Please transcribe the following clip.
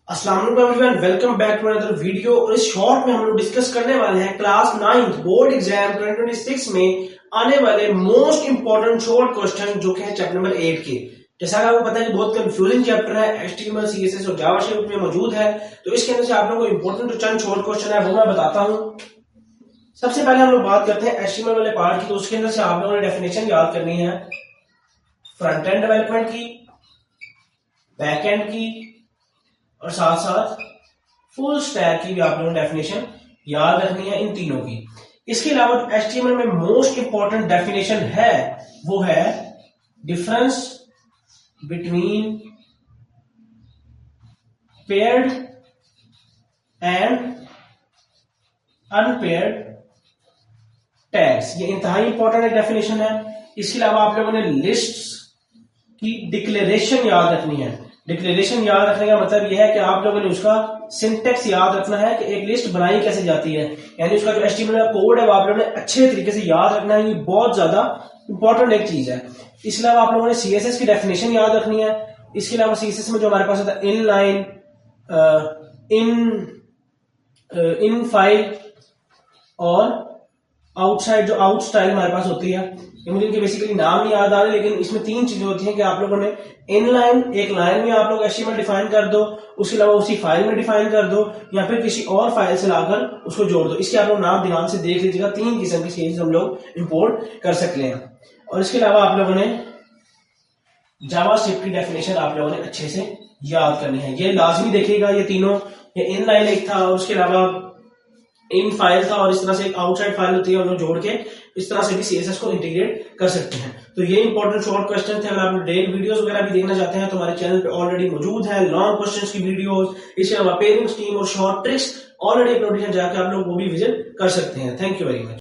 अस्सलाम वालेकुम everyone, welcome back to another video. और इस शॉर्ट में हम लोग डिस्कस करने वाले हैं क्लास 9 बोर्ड एग्जाम 2026 में आने वाले मोस्ट इंपॉर्टेंट शॉर्ट क्वेश्चन जो कि है चैप्टर नंबर 8 के। जैसा कि आपको पता है कि बहुत कंफ्यूजिंग चैप्टर है, एचटीएमएल, सीएसएस और जावास्क्रिप्ट में मौजूद है, तो इसके अंदर से आप लोगों को इंपॉर्टेंट जो चंद शॉर्ट क्वेश्चन है वो मैं बताता हूँ। सबसे पहले हम लोग बात करते हैं एचटीएमएल वाले पार्ट की, तो उसके अंदर से आप लोगों ने डेफिनेशन याद करनी है फ्रंट एंड डेवलपमेंट की, बैक एंड की और साथ साथ फुल स्टैक की भी आप लोगों ने डेफिनेशन याद रखनी है, इन तीनों की। इसके अलावा एचटीएमएल में मोस्ट इंपॉर्टेंट डेफिनेशन है वो है difference between paired and unpaired tags. ये इंतहाई इंपॉर्टेंट एक डेफिनेशन है। इसके अलावा आप लोगों ने लिस्ट्स की डिक्लेरेशन याद रखनी है। डिक्लेरेशन याद रखने का मतलब यह है कि आप लोगों ने उसका सिंटेक्स याद रखना है कि एक लिस्ट बनाई कैसे जाती है, यानी उसका जो एचटीएमएल का कोड है वो आप लोगों ने अच्छे तरीके से याद रखना है। ये बहुत ज्यादा इंपॉर्टेंट एक चीज है। इसके अलावा आप लोगों ने सीएसएस की डेफिनेशन याद रखनी है। इसके अलावा सीएसएस में जो हमारे पास होता है इन लाइन, इन फाइल और आउटसाइड, जो आउट स्टाइल हमारे पास होती है। ये मुझे इनके बेसिकली नाम नहीं याद आ रहे, लेकिन इसमें तीन चीजें होती हैं कि आप लोगों ने इन लाइन, एक लाइन में आप लोग एचटीएमएल डिफाइन कर दो, उसके अलावा उसी फाइल में डिफाइन कर दो, या फिर किसी और फाइल से लाकर उसको जोड़ दो। इसके आप लोग नाम ध्यान से देख लीजिएगा। तीन किस्म की चीजें हम लोग इंपोर्ट कर सकते हैं। और इसके अलावा आप लोगों ने जावास्क्रिप्ट की डेफिनेशन आप लोगों ने अच्छे से याद करनी है। ये लाजमी देखिएगा, ये तीनों, ये इन लाइन एक था और उसके अलावा इन फाइल था और इस तरह से एक आउटसाइड फाइल होती है, उनको जोड़ के इस तरह से भी सीएसएस को इंटीग्रेट कर सकते हैं। तो ये इंपॉर्टेंट शॉर्ट क्वेश्चन थे। अगर आप डेली वीडियोस वगैरह भी देखना चाहते हैं तो हमारे चैनल पे ऑलरेडी मौजूद है लॉन्ग क्वेश्चंस की वीडियोस। इसके अलावा पेयरिंग स्कीम और शॉर्ट ट्रिक्स ऑलरेडी अपलोडेड है, जाकर आप लोग वो भी विजिट कर सकते हैं। Thank you very much.